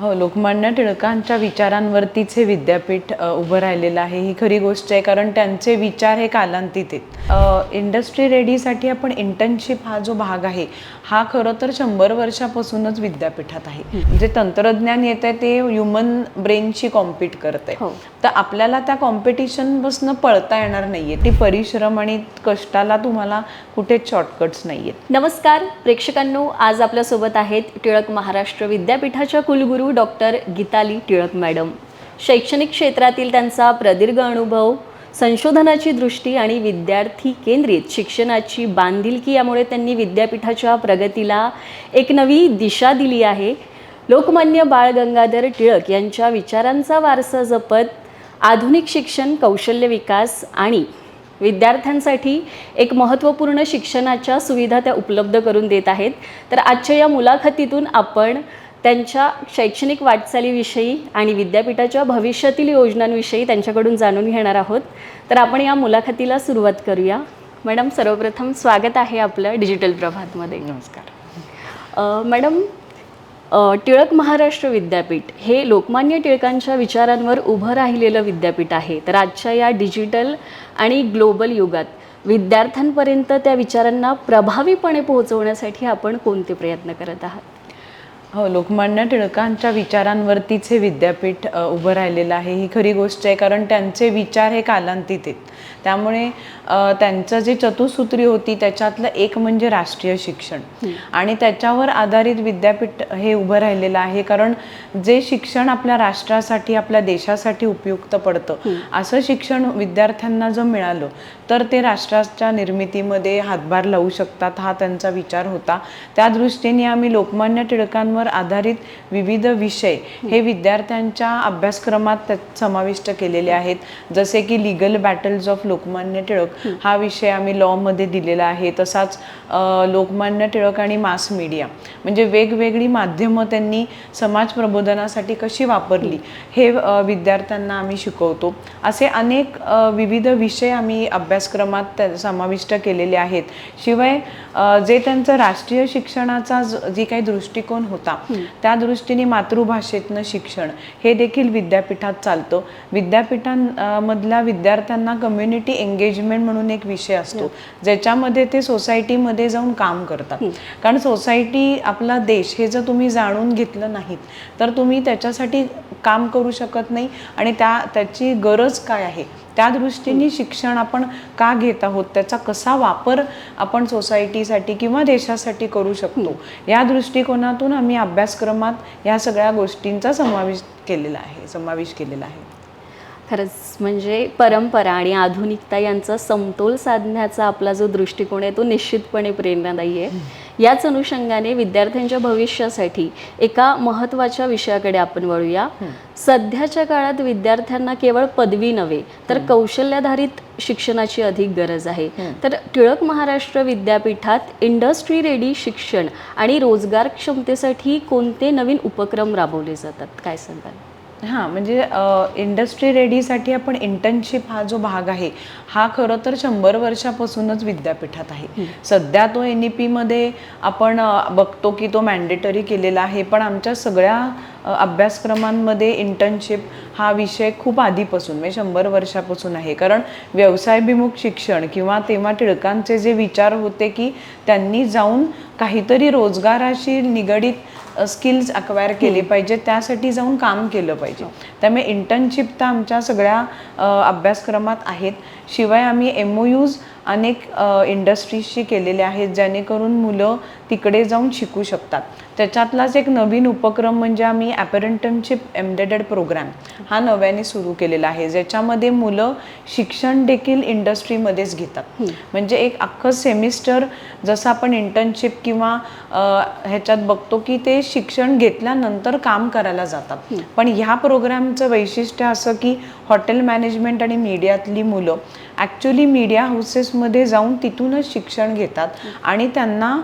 हो, लोकमान्य टिळकांच्या विचारांवरतीच हे विद्यापीठ उभं राहिलेलं आहे. ही खरी गोष्ट आहे, कारण त्यांचे विचार हे कालांतीत आहेत. इंडस्ट्री रेडीसाठी आपण इंटर्नशिप हा जो भाग आहे, हा खरं तर 100 वर्षापासूनच विद्यापीठात आहे. जे तंत्रज्ञान येत आहे ते ह्युमन ब्रेनशी कॉम्पीट करत आहे. तर आपल्याला त्या कॉम्पिटिशनपासून पळता येणार नाहीये. ती परिश्रम आणि कष्टाला तुम्हाला कुठेच शॉर्टकट्स नाहीयेत. नमस्कार प्रेक्षकांनो, आज आपल्यासोबत आहेत टिळक महाराष्ट्र विद्यापीठाच्या कुलगुरू डॉक्टर गीताली टिळक मॅडम. शैक्षणिक क्षेत्रातील त्यांचा प्रदीर्घ अनुभव, संशोधनाची दृष्टी आणि विद्यार्थी केंद्रित शिक्षणाची बांधिलकी यामुळे त्यांनी विद्यापीठाच्या प्रगतीला एक नवी दिशा दिली आहे. लोकमान्य बाळ गंगाधर टिळक यांच्या विचारांचा वारसा जपत आधुनिक शिक्षण, कौशल्य विकास आणि विद्यार्थ्यांसाठी एक महत्त्वपूर्ण शिक्षणाच्या सुविधा त्या उपलब्ध करून देत आहेत. तर आजच्या या मुलाखतीतून आपण त्यांच्या शैक्षणिक वाटचालीविषयी आणि विद्यापीठाच्या भविष्यातील योजनांविषयी त्यांच्याकडून जाणून घेणार आहोत. तर आपण या मुलाखतीला सुरुवात करूया. मॅडम, सर्वप्रथम स्वागत आहे आपलं डिजिटल प्रभातमध्ये. नमस्कार. मॅडम, टिळक महाराष्ट्र विद्यापीठ हे लोकमान्य टिळकांच्या विचारांवर उभं राहिलेलं विद्यापीठ आहे. तर आजच्या या डिजिटल आणि ग्लोबल युगात विद्यार्थ्यांपर्यंत त्या विचारांना प्रभावीपणे पोहोचवण्यासाठी आपण कोणते प्रयत्न करत आहात? हो, लोकमान्य टिळकांच्या विचारांवरतीच हे विद्यापीठ उभं राहिलेलं आहे. ही खरी गोष्ट आहे, कारण त्यांचे विचार हे कालांतीत आहेत. त्यामुळे त्यांचं जे चतुसूत्री होती त्याच्यातलं एक म्हणजे राष्ट्रीय शिक्षण, आणि त्याच्यावर आधारित विद्यापीठ हे उभं राहिलेलं आहे. कारण जे शिक्षण आपल्या राष्ट्रासाठी, आपल्या देशासाठी उपयुक्त पडतं असं शिक्षण विद्यार्थ्यांना जर मिळालं तर ते राष्ट्राच्या निर्मितीमध्ये हातभार लावू शकतात, हा त्यांचा विचार होता. त्या दृष्टीने आम्ही लोकमान्य टिळकांवर आधारित विविध विषय हे विद्यार्थ्यांच्या अभ्यासक्रमात समाविष्ट केलेले आहेत. जसे की legal battles of Lokmanya Tilak हा विषय आम्ही लॉमध्ये दिलेला आहे. तसाच लोकमान्य टिळक आणि मास मीडिया, म्हणजे वेगवेगळी माध्यमं त्यांनी समाज प्रबोधनासाठी कशी वापरली हे विद्यार्थ्यांना आम्ही शिकवतो. असे अनेक विविध विषय आम्ही अभ्यासक्रमात समाविष्ट केलेले आहेत. शिवाय जे त्यांचं राष्ट्रीय शिक्षणाचा जी काही दृष्टिकोन होता त्या दृष्टीने मातृभाषेतनं शिक्षण हे देखील विद्यापीठात चालतं. विद्यापीठांमधल्या विद्यार्थ्यांना कम्युनिटी एंगेजमेंट म्हणून एक विषय असतो, ज्याच्यामध्ये ते सोसायटीमध्ये जाऊन काम करतात. कारण सोसायटी, आपला देश हे जर तुम्ही जाणून घेतलं नाहीत तर तुम्ही त्याच्यासाठी काम करू शकत नाही, आणि त्याची गरज काय आहे त्या दृष्टीने शिक्षण आपण का घेत आहोत, त्याचा कसा वापर आपण सोसायटीसाठी किंवा देशासाठी करू शकतो, या दृष्टिकोनातून आम्ही अभ्यासक्रमात या सगळ्या गोष्टींचा समावेश केलेला आहे. खरंच म्हणजे परंपरा आणि आधुनिकता यांचा समतोल साधण्याचा आपला जो दृष्टिकोन आहे तो निश्चितपणे प्रेरणादायी आहे. याच अनुषंगाने विद्यार्थ्यांच्या भविष्यासाठी एका महत्त्वाच्या विषयाकडे आपण वळूया. सध्याच्या काळात विद्यार्थ्यांना केवळ पदवी नव्हे तर कौशल्याधारित शिक्षणाची अधिक गरज आहे. तर टिळक महाराष्ट्र विद्यापीठात इंडस्ट्री रेडी शिक्षण आणि रोजगार क्षमतेसाठी कोणते नवीन उपक्रम राबवले जातात, काय सांगाल? हां, म्हणजे इंडस्ट्री रेडीसाठी आपण इंटर्नशिप हा जो भाग आहे हा खरं तर 100 वर्षापासूनच विद्यापीठात आहे. सध्या तो NEPमध्ये आपण बघतो की तो मॅन्डेटरी केलेला आहे, पण आमच्या सगळ्या अभ्यासक्रमांमध्ये इंटर्नशिप हा विषय खूप आधीपासून, म्हणजे 100 वर्षापासून आहे. कारण व्यवसायाभिमुख शिक्षण किंवा तेव्हा टिळकांचे जे विचार होते की त्यांनी जाऊन काहीतरी रोजगाराशी निगडीत स्किल्स अक्वायर केले पाहिजे, त्यासाठी जाऊन काम केलं पाहिजे. त्यामुळे इंटर्नशिप तर आमच्या सगळ्या अभ्यासक्रमात आहेत. शिवाय आम्ही MOUs अनेक इंडस्ट्रीजशी केलेले आहेत, जेणेकरून मुलं तिकडे जाऊन शिकू शकतात. त्याच्यातलाच एक नवीन उपक्रम म्हणजे आम्ही अपेरेंटशिप एम्बेडेड प्रोग्राम हा नव्याने सुरू केलेला आहे, ज्याच्यामध्ये मुलं शिक्षण देखील इंडस्ट्रीमध्येच घेतात. म्हणजे एक अख्खं सेमिस्टर जसं आपण इंटर्नशिप किंवा ह्याच्यात बघतो की ते शिक्षण घेतल्यानंतर काम करायला जातात, पण ह्या प्रोग्रामचं वैशिष्ट्य असं की हॉटेल मॅनेजमेंट आणि मीडियातली मुलं ॲक्च्युली मीडिया हाऊसेसमध्ये जाऊन तिथूनच शिक्षण घेतात आणि त्यांना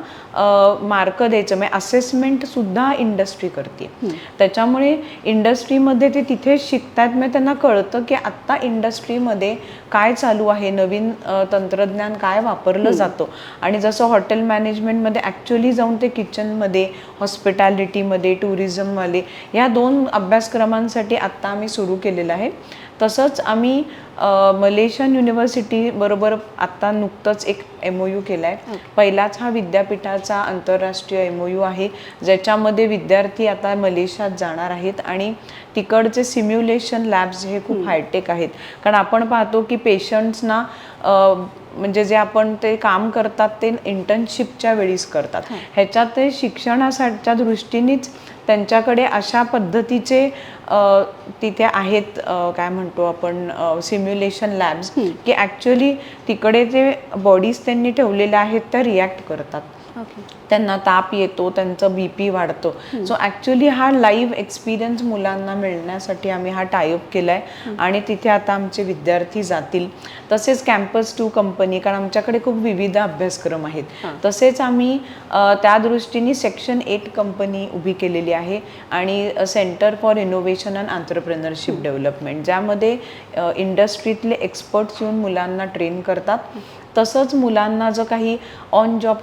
मार्क द्यायचं म्हणजे असेसमेंटसुद्धा इंडस्ट्री करते. त्याच्यामुळे इंडस्ट्रीमध्ये ते तिथेच शिकतात, मग त्यांना कळतं की आत्ता इंडस्ट्रीमध्ये काय चालू आहे, नवीन तंत्रज्ञान काय वापरलं जातं. आणि जसं हॉटेल मॅनेजमेंटमध्ये ॲक्च्युली जाऊन ते किचनमध्ये, हॉस्पिटॅलिटीमध्ये, टुरिझमवाले या 2 अभ्यासक्रमांसाठी आत्ता आम्ही सुरू केलेलं आहे. तसंच आम्ही मलेशियन युनिव्हर्सिटी बरोबर आत्ता नुकतंच एक MOU केला आहे. पहिलाच हा विद्यापीठाचा आंतरराष्ट्रीय MOU आहे, ज्याच्यामध्ये विद्यार्थी आता मलेशियात जाणार आहेत आणि तिकडचे सिम्युलेशन लॅब्स हे खूप हायटेक आहेत. कारण आपण पाहतो की पेशंट्सना म्हणजे जे आपण ते काम करतात ते इंटर्नशिपच्या वेळीच करतात. ह्याच्यात ते शिक्षणाच्या दृष्टीनेच त्यांच्याकडे अशा पद्धतीचे तिथे आहेत काय म्हणतो आपण सिम्युलेशन लॅब्स की ॲक्च्युली तिकडे जे बॉडीज त्यांनी ठेवलेल्या आहेत त्या रिॲक्ट करतात. त्यांना ताप येतो, त्यांचं BP वाढतं. सो ॲक्च्युली हा लाईव्ह एक्सपिरियन्स मुलांना मिळण्यासाठी आम्ही हा टायअप केला आहे आणि तिथे आता आमचे विद्यार्थी जातील. तसेच कॅम्पस टू कंपनी, कारण आमच्याकडे खूप विविध अभ्यासक्रम आहेत. तसेच आम्ही त्या दृष्टीने सेक्शन 8 कंपनी उभी केलेली आहे आणि centre for innovation and entrepreneurship development, ज्यामध्ये इंडस्ट्रीतले एक्सपर्ट्स येऊन मुलांना ट्रेन करतात. तसंच मुलांना जर काही ऑन जॉब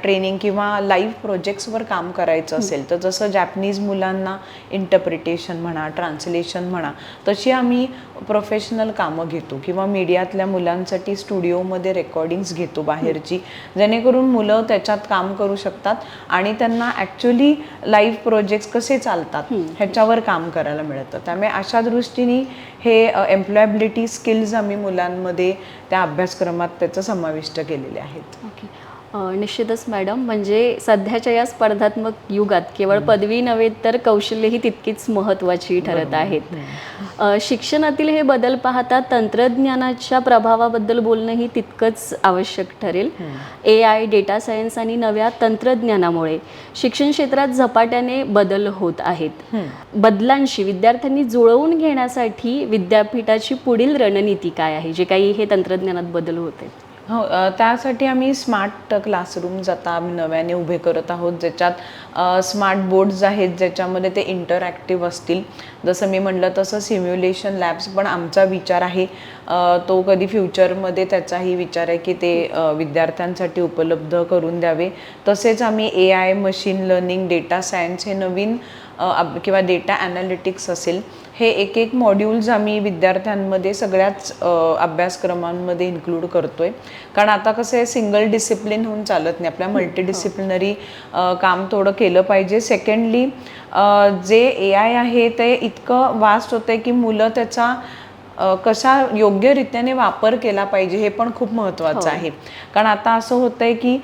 ट्रेनिंग किंवा लाईव्ह प्रोजेक्ट्सवर काम करायचं असेल तर जसं जॅपनीज मुलांना इंटरप्रिटेशन म्हणा, ट्रान्सलेशन म्हणा, तशी आम्ही प्रोफेशनल कामं घेतो किंवा मीडियातल्या मुलांसाठी स्टुडिओमध्ये रेकॉर्डिंग्स घेतो बाहेरची, जेणेकरून मुलं त्याच्यात काम करू शकतात आणि त्यांना ॲक्च्युली लाईव्ह प्रोजेक्ट्स कसे चालतात ह्याच्यावर काम करायला मिळतं. त्यामुळे अशा दृष्टीने हे एम्प्लॉयबिलिटी स्किल्स आम्ही मुलांमध्ये त्या अभ्यासक्रमात त्याचं समाविष्ट केलेले आहेत. ओके, निश्चितच मॅडम. म्हणजे सध्याच्या या स्पर्धात्मक युगात केवळ पदवी नव्हे तर कौशल्यही तितकीच महत्त्वाची ठरत आहेत. शिक्षणातील हे बदल पाहता तंत्रज्ञानाच्या प्रभावाबद्दल बोलणंही तितकंच आवश्यक ठरेल. AI, डेटा सायन्स आणि नव्या तंत्रज्ञानामुळे शिक्षण क्षेत्रात झपाट्याने बदल होत आहेत. बदलांशी विद्यार्थ्यांनी जुळवून घेण्यासाठी विद्यापीठाची पुढील रणनीती काय आहे, जे काही हे तंत्रज्ञानात बदल होते? हो, त्यासाठी आम्ही स्मार्ट क्लासरूम्स आता आम्ही नव्याने उभे करत आहोत, ज्याच्यात स्मार्ट बोर्ड्स आहेत, ज्याच्यामध्ये ते इंटरॅक्टिव्ह असतील. जसं मी म्हटलं तसं सिम्युलेशन लॅब्स पण आमचा विचार आहे, तो कधी फ्युचरमध्ये त्याचाही विचार आहे की ते विद्यार्थ्यांसाठी उपलब्ध करून द्यावे. तसेच आम्ही AI, machine learning, data science हे नवीन किंवा डेटा ॲनालिटिक्स असेल, हे एक मॉड्यूल्स आम्ही विद्यार्थ्यांमध्ये सगळ्याच अभ्यासक्रमांमध्ये इन्क्लूड करतोय. कारण आता कसं आहे, सिंगल डिसिप्लिन होऊन चालत नाही, आपल्या मल्टीडिसिप्लिनरी काम थोडं केलं पाहिजे. सेकंडली जे AI आहे ते इतकं वास्ट होतं आहे की मुलं त्याचा कशा योग्यरित्याने वापर केला पाहिजे हे पण खूप महत्त्वाचं आहे. कारण आता असं होतं आहे की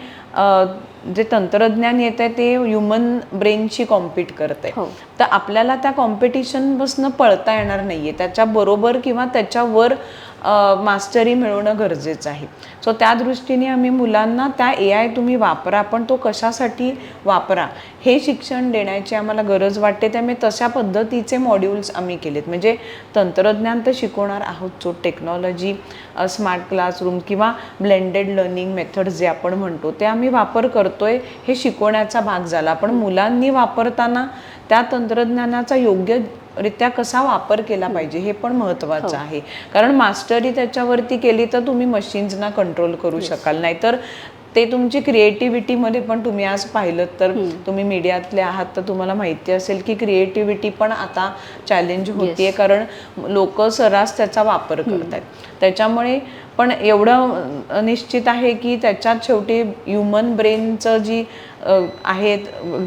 जे तंत्रज्ञान येत आहे ते ह्युमन ब्रेनशी कॉम्पीट करत आहे. तर आपल्याला त्या कॉम्पिटिशनपासून पळता येणार नाही आहे, त्याच्याबरोबर किंवा त्याच्यावर मास्टरी मिळवणं गरजेचं आहे. सो त्या दृष्टीने आम्ही मुलांना त्या AI तुम्ही वापरा, पण तो कशासाठी वापरा हे शिक्षण देण्याची आम्हाला गरज वाटते. त्यामुळे तशा पद्धतीचे मॉड्यूल्स आम्ही केलेत. म्हणजे तंत्रज्ञान तर शिकवणार आहोत, जो टेक्नॉलॉजी, स्मार्ट क्लासरूम किंवा ब्लेंडेड लर्निंग मेथड्स जे आपण म्हणतो ते आम्ही वापर करतोय, हे शिकवण्याचा भाग झाला. पण मुलांनी वापरताना त्या तंत्रज्ञानाचा योग्यरित्या कसा वापर केला पाहिजे हे पण महत्त्वाचं आहे. कारण मास्टरी त्याच्यावरती केली तर तुम्ही मशीन्सना कंट्रोल करू शकाल, नाहीतर ते तुमची क्रिएटिव्हिटीमध्ये पण तुम्ही आज पाहिलं तर तुम्ही मीडियातले आहात तर तुम्हाला माहिती असेल की क्रिएटिव्हिटी पण आता चॅलेंज होतीये, कारण लोक सर्रास त्याचा वापर करत आहेत. त्याच्यामुळे पण एवढं निश्चित आहे की त्याच्यात शेवटी ह्युमन ब्रेनचं जी आहेत,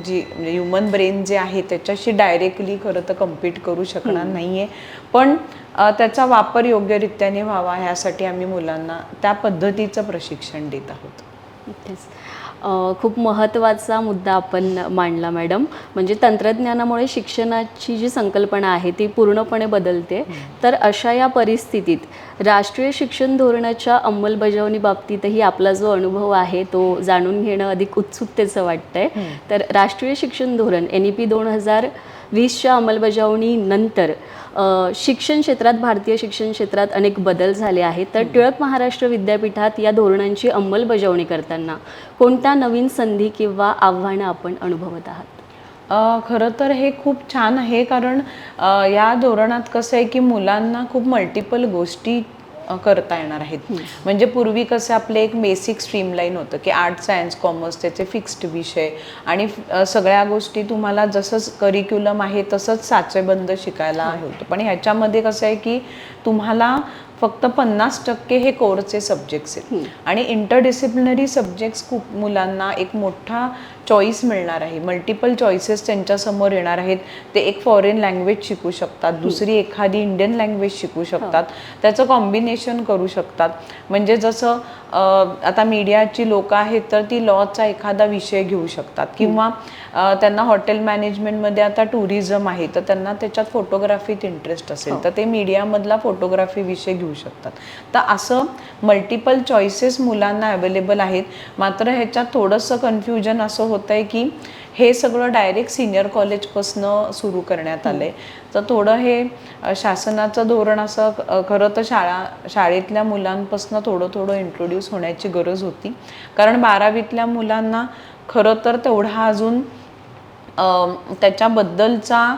जी ह्युमन ब्रेन जे आहे त्याच्याशी डायरेक्टली खरं तर कम्पीट करू शकणार नाही आहे. पण त्याचा वापर योग्यरित्याने व्हावा ह्यासाठी आम्ही मुलांना त्या पद्धतीचं प्रशिक्षण देत आहोत. खूप महत्त्वाचा मुद्दा आपण मांडला मॅडम. म्हणजे तंत्रज्ञानामुळे शिक्षणाची जी संकल्पना आहे ती पूर्णपणे बदलते. तर अशा या परिस्थितीत राष्ट्रीय शिक्षण धोरणाच्या अंमलबजावणी बाबतीतही आपला जो अनुभव आहे तो जाणून घेणं अधिक उत्सुकतेचं वाटतंय. तर राष्ट्रीय शिक्षण धोरण NEP 20च्या अंमलबजावणीनंतर शिक्षण क्षेत्रात, भारतीय शिक्षण क्षेत्रात अनेक बदल झाले आहेत. तर टिळक महाराष्ट्र विद्यापीठात या धोरणांची अंमलबजावणी करताना कोणत्या नवीन संधी किंवा आव्हानं आपण अनुभवत आहात? खरं तर हे खूप छान आहे, कारण या धोरणात कसं आहे की मुलांना खूप मल्टिपल गोष्टी करता येणार आहेत. म्हणजे पूर्वी कसं आपलं एक बेसिक स्ट्रीमलाईन होतं की आर्ट, सायन्स, कॉमर्स त्याचे फिक्स्ड विषय आणि सगळ्या गोष्टी तुम्हाला जसंच करिक्युलम आहे तसंच साचेबंद शिकायला होतं. पण ह्याच्यामध्ये कसं आहे की तुम्हाला फक्त 50% हे कोरचे सब्जेक्ट्स आहेत आणि इंटरडिसिप्लिनरी सब्जेक्ट्स खूप मुलांना एक मोठा चॉईस मिळणार आहे. मल्टिपल चॉईसेस त्यांच्यासमोर येणार आहेत. ते एक फॉरेन लँग्वेज शिकू शकतात, दुसरी एखादी इंडियन लँग्वेज शिकू शकतात, त्याचं कॉम्बिनेशन करू शकतात. म्हणजे जसं आता मीडियाची लोकं आहेत तर ती लॉचा एखादा विषय घेऊ शकतात किंवा त्यांना हॉटेल मॅनेजमेंटमध्ये आता टुरिझम आहे तर त्यांना त्याच्यात फोटोग्राफीत इंटरेस्ट असेल तर ते मीडियामधला फोटोग्राफी विषय घेऊ शकतात. तर असं मल्टिपल चॉईसेस मुलांना अवेलेबल आहेत. मात्र ह्याच्यात थोडंसं कन्फ्युजन असं होतं आहे की हे सगळं डायरेक्ट सिनियर कॉलेजपासनं सुरू करण्यात आलं आहे. तर थोडं हे शासनाचं धोरण असं खरं तर शाळेतल्या मुलांपासून थोडं इंट्रोड्यूस होण्याची गरज होती. कारण 12वीतल्या मुलांना खरं तर तेवढा अजून त्याच्याबद्दलचा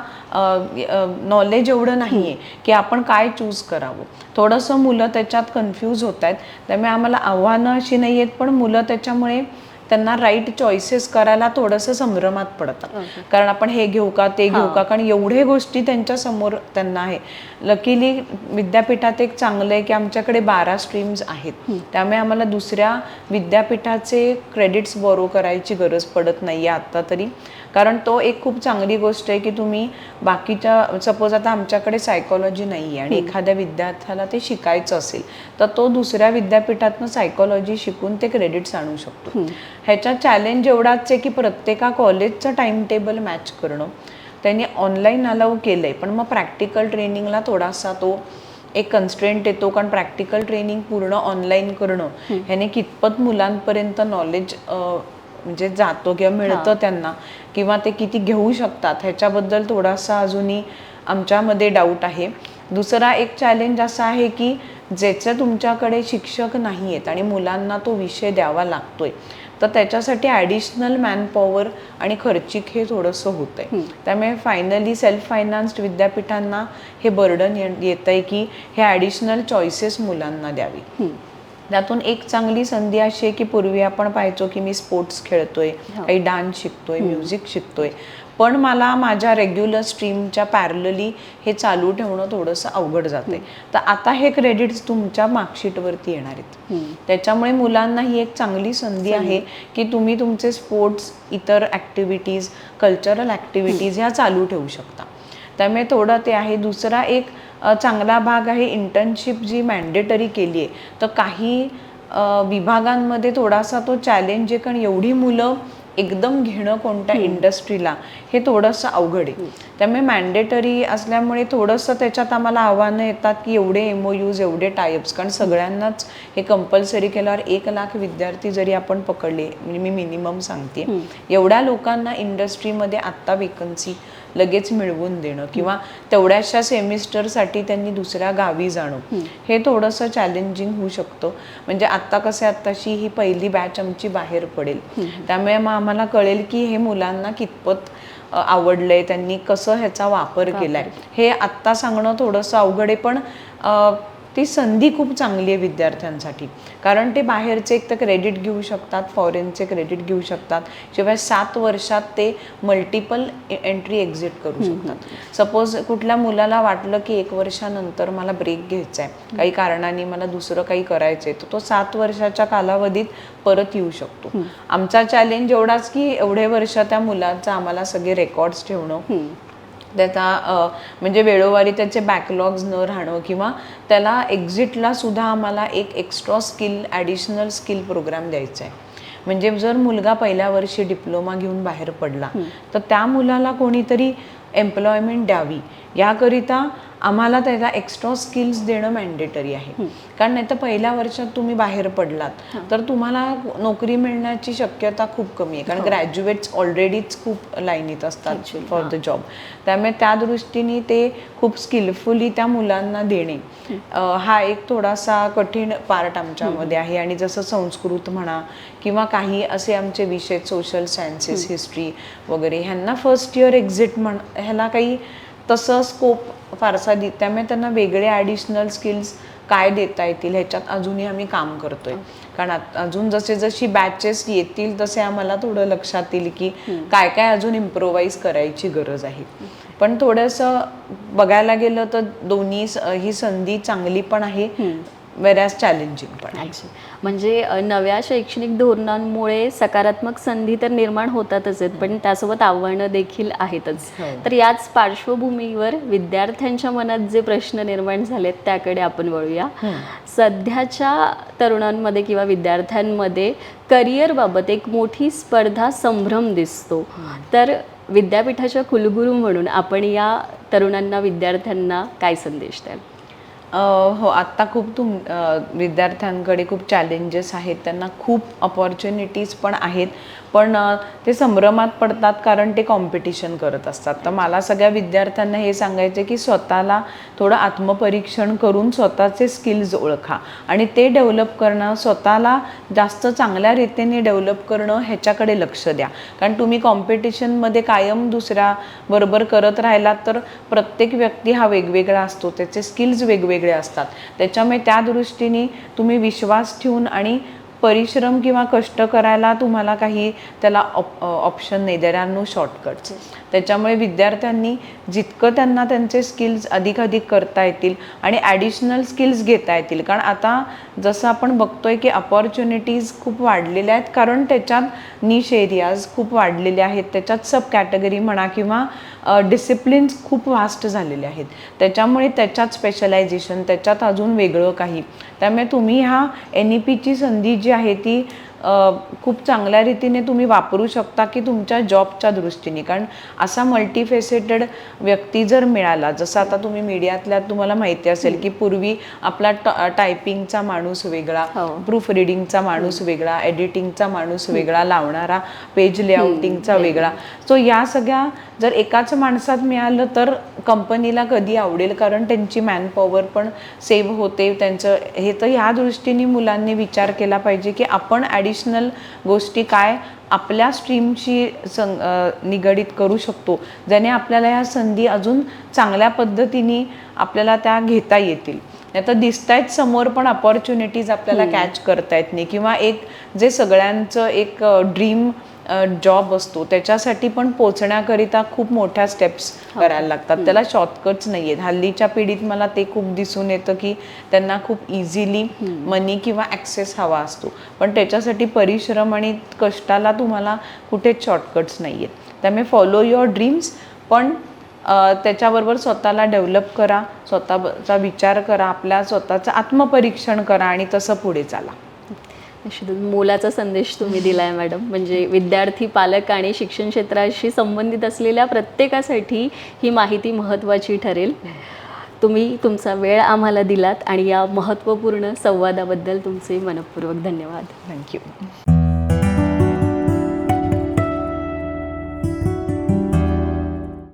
नॉलेज एवढं नाही आहे की आपण काय चूज करावं. थोडंसं मुलं त्याच्यात कन्फ्यूज होत आहेत. त्यामुळे आम्हाला आव्हानं अशी नाही आहेत, पण मुलं त्याच्यामुळे त्यांना राईट चॉईसेस करायला थोडंसं संभ्रमात पडतात. कारण आपण हे घेऊ का ते घेऊ का, कारण एवढे गोष्टी त्यांच्या समोर त्यांना आहे. लकीली विद्यापीठात एक चांगलं आहे की आमच्याकडे 12 स्ट्रीम्स आहेत. त्यामुळे आम्हाला दुसऱ्या विद्यापीठाचे क्रेडिट्स बोरो करायची गरज पडत नाही आहे आत्ता तरी. कारण तो एक खूप चांगली गोष्ट आहे की तुम्ही बाकीच्या सपोज आता आमच्याकडे सायकॉलॉजी नाही आहे आणि एखाद्या विद्यार्थ्याला ते शिकायचं असेल तर तो दुसऱ्या विद्यापीठातनं सायकॉलॉजी शिकून ते क्रेडिट्स आणू शकतो. ह्याचा चॅलेंज एवढाच आहे की प्रत्येका कॉलेजचं टाइम टेबल मॅच करणं. त्यांनी ऑनलाईन अलाउ केलं आहे, पण मग प्रॅक्टिकल ट्रेनिंगला थोडासा तो एक कन्स्ट्रेंट येतो. कारण प्रॅक्टिकल ट्रेनिंग पूर्ण ऑनलाईन करणं ह्याने कितपत मुलांपर्यंत नॉलेज म्हणजे जातो किंवा मिळतं त्यांना, किंवा ते किती घेऊ शकतात ह्याच्याबद्दल थोडासा अजूनही आमच्यामध्ये डाऊट आहे. दुसरा एक चॅलेंज असा आहे की ज्याचं तुमच्याकडे शिक्षक नाही आहेत आणि मुलांना तो विषय द्यावा लागतोय तर त्याच्यासाठी ॲडिशनल मॅनपॉवर आणि खर्चिक हे थोडंसं होतं आहे. त्यामुळे फायनली सेल्फ फायनान्स्ड विद्यापीठांना हे बर्डन येतं आहे की हे ॲडिशनल चॉईसेस मुलांना द्यावी. त्यातून एक चांगली संधी अशी आहे की पूर्वी आपण पाहायचो की मी स्पोर्ट्स खेळतोय, काही डान्स शिकतोय, म्युझिक शिकतोय, पण मला माझ्या रेग्युलर स्ट्रीमच्या पॅरलली हे चालू ठेवणं थोडंसं अवघड जाते. तर आता हे क्रेडिट्स तुमच्या मार्कशीटवरती येणार आहेत. त्याच्यामुळे मुलांना ही एक चांगली संधी आहे की तुम्ही तुमचे स्पोर्ट्स, इतर ॲक्टिव्हिटीज, कल्चरल ॲक्टिव्हिटीज ह्या चालू ठेवू शकता. त्यामुळे थोडं ते आहे. दुसरा एक चांगला भाग आहे इंटर्नशिप जी मॅन्डेटरी केली आहे. तर काही विभागांमध्ये थोडासा तो चॅलेंज आहे, कारण एवढी मुलं एकदम घेणं कोणत्या इंडस्ट्रीला हे थोडंसं अवघड आहे. त्यामुळे मॅन्डेटरी असल्यामुळे थोडंसं त्याच्यात आम्हाला आव्हानं येतात की एवढे MOUs, एवढे टायअप्स, कारण सगळ्यांनाच हे कंपल्सरी केल्यावर 1 लाख विद्यार्थी जरी आपण पकडले, म्हणजे मी मिनिमम सांगते, एवढ्या लोकांना इंडस्ट्रीमध्ये आत्ता वेकन्सी लगेच मिळवून देणं किंवा तेवढ्याशा सेमिस्टरसाठी त्यांनी दुसऱ्या गावी जाणं हे थोडंसं चॅलेंजिंग होऊ शकतं. म्हणजे आत्ता कसं आत्ताशी ही पहिली बॅच आमची बाहेर पडेल, त्यामुळे मग आम्हाला कळेल की हे मुलांना कितपत आवडलंय, त्यांनी कसं ह्याचा वापर केलाय हे आत्ता सांगणं थोडंसं अवघड आहे. पण ती संधी खूप चांगली आहे विद्यार्थ्यांसाठी, कारण ते बाहेरचे एक तर क्रेडिट घेऊ शकतात, फॉरेनचे क्रेडिट घेऊ शकतात, शिवाय 7 वर्षात ते मल्टिपल एंट्री एक्झिट करू शकतात. सपोज कुठल्या मुलाला वाटलं की 1 वर्षानंतर मला ब्रेक घ्यायचा आहे, काही कारणाने मला दुसरं काही करायचं आहे, तर तो 7 वर्षाच्या कालावधीत परत येऊ शकतो. आमचा चॅलेंज एवढाच की एवढे वर्ष त्या मुलाचा आम्हाला सगळे रेकॉर्ड्स ठेवणं, त्याचा म्हणजे वेळोवारी त्याचे बॅकलॉग्स न राहणं, किंवा त्याला एक्झिटला सुद्धा आम्हाला एक extra skill, additional skill program द्यायचा आहे. म्हणजे जर मुलगा पहिल्या वर्षी डिप्लोमा घेऊन बाहेर पडला तर त्या मुलाला कोणीतरी एम्प्लॉयमेंट द्यावी, याकरिता आम्हाला त्याला एक्स्ट्रा स्किल्स देणं मॅन्डेटरी आहे. कारण नाही तर पहिल्या वर्षात तुम्ही बाहेर पडलात तर तुम्हाला नोकरी मिळण्याची शक्यता खूप कमी आहे. कारण ग्रॅज्युएट्स ऑलरेडीच खूप लाईनीत असतात फॉर द जॉब. त्यामुळे त्या दृष्टीने ते खूप स्किलफुली त्या मुलांना देणे हा एक थोडासा कठीण पार्ट आमच्यामध्ये आहे. आणि जसं संस्कृत म्हणा किंवा काही असे आमचे विषय सोशल सायन्सेस, हिस्ट्री वगैरे ह्यांना फर्स्ट इयर एक्झिट ह्याला काही तसं स्कोप फारसा त्यामुळे त्यांना वेगळे ॲडिशनल स्किल्स काय देता येतील ह्याच्यात अजूनही आम्ही काम करतोय. कारण अजून जशी बॅचेस येतील तसे आम्हाला थोडं लक्षात येईल की काय काय अजून इम्प्रोवाइज करायची गरज आहे. पण थोडंसं बघायला गेलं तर दोन्ही ही संधी चांगली पण आहे, वेरॅज चॅलेंजिंग पण आहे. म्हणजे नव्या शैक्षणिक धोरणांमुळे सकारात्मक संधी तर निर्माण होतातच आहेत, पण त्यासोबत आव्हानं देखील आहेतच. तर याच पार्श्वभूमीवर विद्यार्थ्यांच्या मनात जे प्रश्न निर्माण झालेत त्याकडे आपण वळूया. सध्याच्या तरुणांमध्ये किंवा विद्यार्थ्यांमध्ये करिअरबाबत एक मोठी स्पर्धा संभ्रम दिसतो. तर विद्यापीठाच्या कुलगुरू म्हणून आपण या तरुणांना, विद्यार्थ्यांना काय संदेश द्याल? हो, आत्ता खूप विद्यार्थ्यांकडे खूप चॅलेंजेस आहेत, त्यांना खूप अपॉर्च्युनिटीज पण आहेत, पण ते संभ्रमात पडतात कारण ते कॉम्पिटिशन करत असतात. तर मला सगळ्या विद्यार्थ्यांना हे सांगायचं की स्वतःला थोडं आत्मपरीक्षण करून स्वतःचे स्किल्स ओळखा आणि ते डेव्हलप करणं, स्वतःला जास्त चांगल्या रीतीने डेव्हलप करणं ह्याच्याकडे लक्ष द्या. कारण तुम्ही कॉम्पिटिशनमध्ये कायम दुसऱ्याबरोबर करत राहिलात तर प्रत्येक व्यक्ती हा वेगवेगळा असतो, त्याचे स्किल्स वेगवेगळे असतात. त्याच्यामुळे त्या दृष्टीने तुम्ही विश्वास ठेवून आणि परिश्रम किंवा कष्ट करायला तुम्हाला काही त्याला ऑप्शन नाही, देर आर नो शॉर्टकट्स. त्याच्यामुळे विद्यार्थ्यांनी जितकं त्यांना त्यांचे स्किल्स अधिकाधिक करता येतील आणि ॲडिशनल स्किल्स घेता येतील. कारण आता जसं आपण बघतोय की अपॉर्च्युनिटीज खूप वाढलेल्या आहेत, कारण त्याच्यात निश एरियाज खूप वाढलेले आहेत, त्याच्यात सब कॅटेगरी म्हणा किंवा डिसिप्लिन्स खूप वास्ट झालेले आहेत. त्याच्यामुळे त्याच्यात स्पेशलायझेशन, त्याच्यात अजून वेगळं काही. त्यामुळे तुम्ही ह्या NEPची संधी जी आहे ती खूप चांगल्या रीतीने तुम्ही वापरू शकता की तुमच्या जॉबच्या दृष्टीने. कारण असा मल्टीफेसेटेड व्यक्ती जर मिळाला, जसं आता तुम्ही मीडियातल्या तुम्हाला माहिती असेल की पूर्वी आपला टायपिंगचा माणूस वेगळा, प्रूफ रिडिंगचा माणूस वेगळा, एडिटिंगचा माणूस वेगळा, लावणारा पेज लेआउटिंगचा वेगळा. सो या सगळ्या जर एकाच माणसात मिळालं तर कंपनीला कधी आवडेल, कारण त्यांची मॅनपॉवर पण सेव्ह होते त्यांचं हे. तर ह्या दृष्टीने मुलांनी विचार केला पाहिजे की आपण ॲडिशनल गोष्टी काय आपल्या स्ट्रीमशी निगडीत करू शकतो, ज्याने आपल्याला ह्या संधी अजून चांगल्या पद्धतीने आपल्याला त्या घेता येतील. नाही तर दिसतायत समोर पण अपॉर्च्युनिटीज आपल्याला कॅच करता येत नाही. किंवा एक जे सगळ्यांचं एक ड्रीम जॉब असतो त्याच्यासाठी पण पोचण्याकरिता खूप मोठ्या स्टेप्स करायला लागतात, त्याला शॉर्टकट्स नाही आहेत. हल्लीच्या पिढीत मला ते खूप दिसून येतं की त्यांना खूप इझिली मनी किंवा ॲक्सेस हवा असतो, पण त्याच्यासाठी परिश्रम आणि कष्टाला तुम्हाला कुठेच शॉर्टकट्स नाही आहेत. त्यामुळे फॉलो युअर ड्रीम्स, पण त्याच्याबरोबर स्वतःला डेव्हलप करा, स्वतःचा विचार करा, आपल्या स्वतःचं आत्मपरीक्षण करा आणि तसं पुढे चाला. मोलाचा संदेश तुम्ही दिलाय मॅडम. म्हणजे विद्यार्थी, पालक आणि शिक्षण क्षेत्राशी संबंधित असलेल्या प्रत्येकासाठी ही माहिती महत्त्वाची ठरेल. तुम्ही तुमचा वेळ आम्हाला दिलात आणि या महत्त्वपूर्ण संवादाबद्दल तुमचे मनःपूर्वक धन्यवाद. थँक्यू.